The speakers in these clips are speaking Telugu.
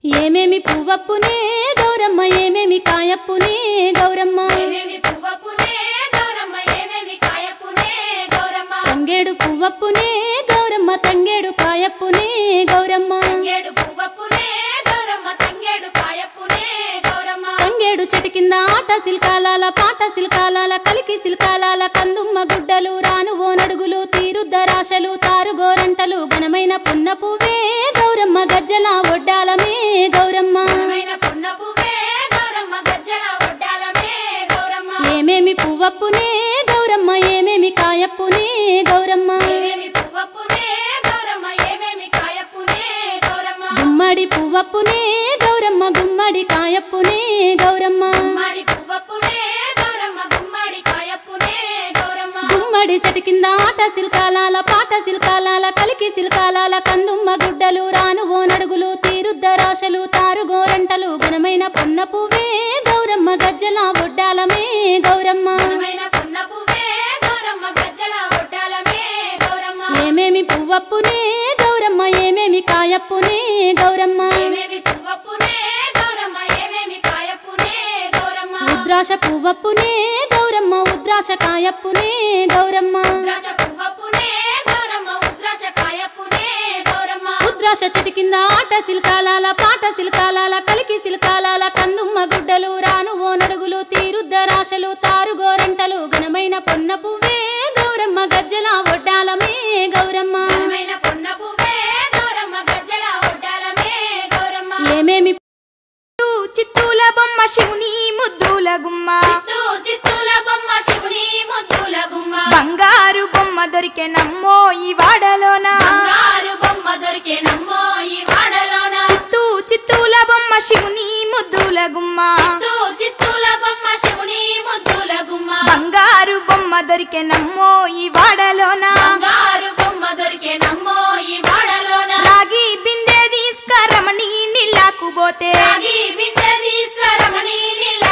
ఏమేమి పువ్వప్పునే గౌరమ్మ ఏమేమి కాయప్పునే గౌరమ్మ ఏమేమి పువ్వప్పునే గౌరమ్మ ఏమేమి కాయప్పునే గౌరమ్మ తంగేడు పువ్వప్పునే గౌరమ్మ తంగేడు కాయప్పునే గౌరమ్మ తంగేడు పువ్వప్పునే గౌరమ్మ తంగేడు కాయప్పునే గౌరమ్మ తంగేడు చెట్టు కింద ఆట సిల్కాలాల పాట సిల్కాలాల కలికి సిల్కాలాల కందుమ్మ గుడ్డలు రానువో నడుగులు తీరుద్దరాశలు తారుగోరంటలు ఘనమైన పున్న పువ్వే గౌరమ్మ గజ్జల ఒడ్డాలమే గౌరమ్మ ఘనమైన పున్న పువ్వే గౌరమ్మ గజ్జల ఒడ్డాలమే గౌరమ్మ ఏమేమి పువ్వప్పునే గౌరమ్మ ఏమేమి కాయప్పునే గౌరమ్మ ఏమేమి పువ్వప్పునే గౌరమ్మ ఏమేమి కాయప్పునే గౌరమ్మ గుమ్మడి పువ్వప్పునే గౌరమ్మ గుమ్మడి కాయప్పునే గౌరమ్మ గుమ్మడి పువ్వప్పునే గౌరమ్మ గుమ్మడి కాయప్పునే గౌరమ్మ గుమ్మడి చెట్టు కింద ఆట సిల్కాలాల పాట సిల్కాలాల కలికి సిల్కాలాల కందుమ్మ గుడ్డలు రానువో నడుగులు తీరుద్దరాశలు తారుగోరంటలు ఘనమైన పున్న పువ్వే గౌరమ్మ గజ్జల ఒడ్డాలమే గౌరమ్మ ఘనమైన పున్న పువ్వే గౌరమ్మ గజ్జల ఒడ్డాలమే గౌరమ్మ ఏమేమి పువ్వప్పునే గౌరమ్మ ఏమేమి కాయప్పునే గౌరమ్మ ఏమేమి పువ్వప్పునే గౌరమ్మ ఏమేమి కాయప్పునే గౌరమ్మ ఉద్రాశ పువ్వప్పునే గౌరమ్మ ఉద్రాశ కాయప్పునే గౌరమ్మ ఉద్రాశ పువ్వప్పునే గౌరమ్మ ఉద్రాశ కాయప్పునే గౌరమ్మ ఉద్రాశ చెట్టు కింద ఆట సిల్కాలాల పాట సిల్కాలాల కలికి సిల్కాలాల కందుమ్మ గుడ్డలు రానువో నడుగులు తీరుద్దరాశలు తారుగోరంటలు ఘనమైన పొన్న పువ్వే గౌరమ్మ గజ్జల ఒడ్డాలమే గౌరమ్మ ఘనమైన పున్న పువ్వే గౌరమ్మ గజ్జల ఒడ్డాలమే గౌరమ్మ ఏమేమి చిత్తూల బొమ్మ శివుని ముద్దుల గుమ్మ చిత్తూల బొమ్మ శివుని ముద్దుల గుమ్మ బంగారు బొమ్మ దొరికెనమ్మో ఈ వాడలోన బంగారు బొమ్మ దొరికేనమ్మో ఈ వాడలోన చిత్తూల బొమ్మ శివుని ముద్దుల గుమ్మ చిత్తూల బొమ్మ శివుని ముద్దుల గుమ్మ బంగారు బొమ్మ దొరికెనమ్మో ఈ వాడలోన బంగారు బొమ్మ దొరికేనమ్మో ఈ వాడలోన రాగి బిందె తీసుకరమణి నీళ్ళకు పోతే రాగి బిందె తీసుకురమని నీళ్ళ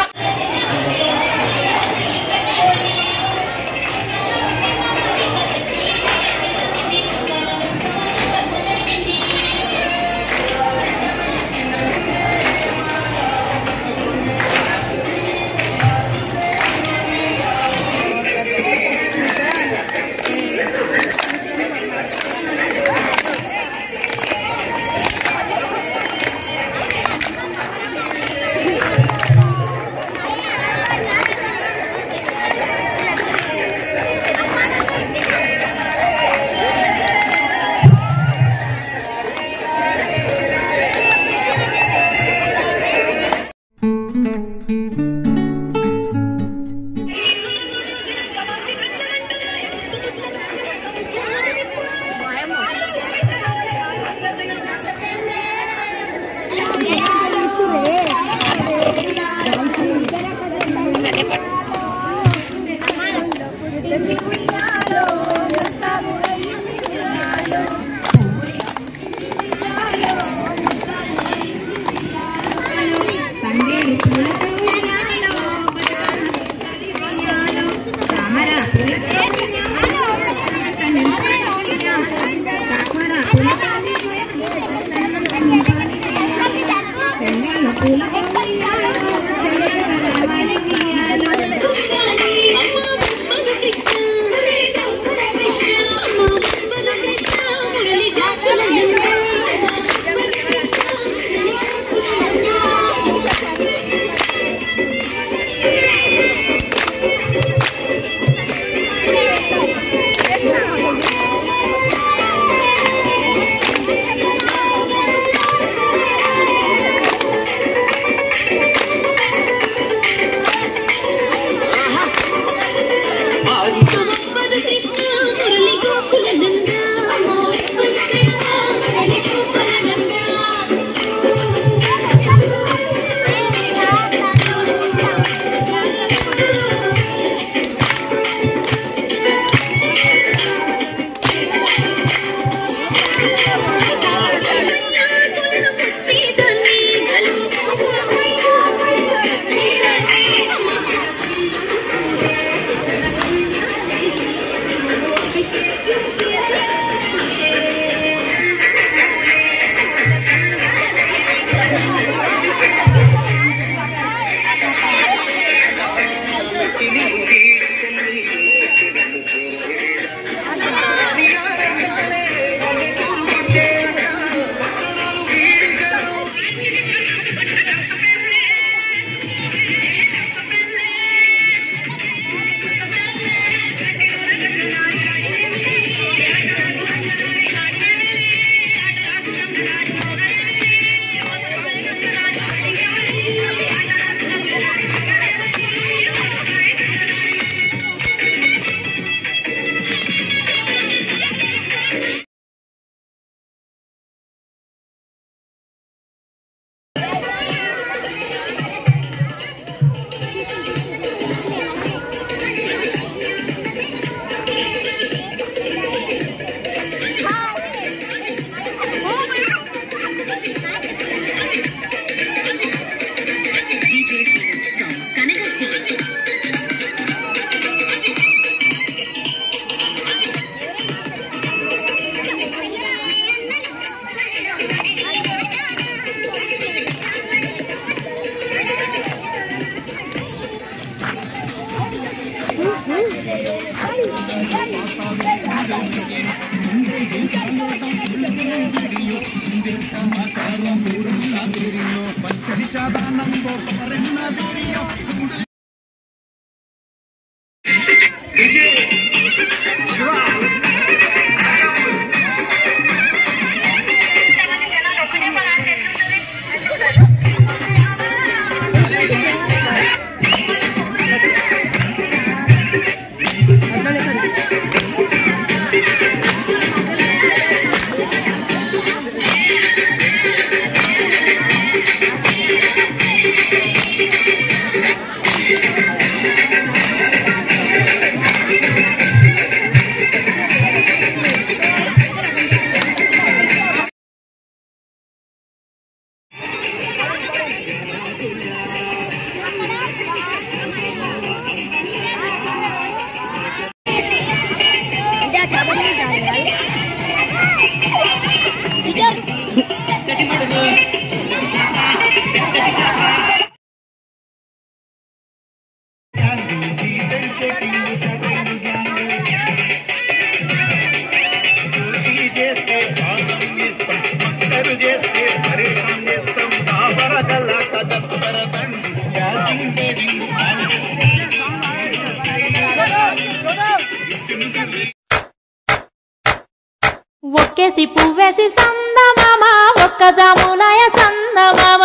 ఒక్కేసి పువ్వేసి సందమామ ఒక్క జాములాయ సందమామ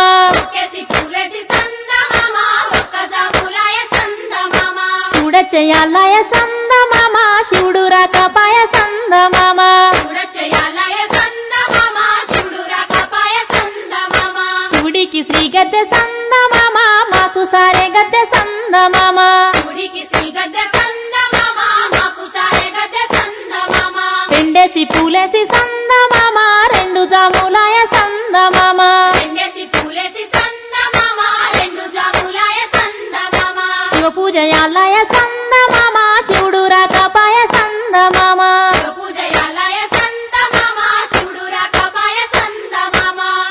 చూడచేయాలయ సందమామ శివుడు రాకపాయ సందమామ శివుడికి శ్రీ గద్దె సందమామ మాకు సారే గద్దె సందమామ రెండేసి పూలేసి సందమామ రెండు జాములాయ సందమామ శివ పూజయాలయ సందమామ శివుడు రాకపాయ సందమామ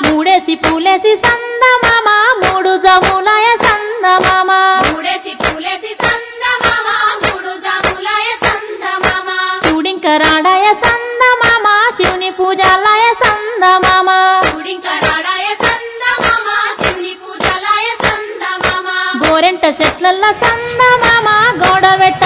మూడేసి పూలేసి సందమామ మూడు జాములాయ సందమామ శివుడింకరాడాయ సందమామ శివుని పూజాలయ సందమామ గోరెంట చెట్లల్ల సందమామ గోడవెట్ట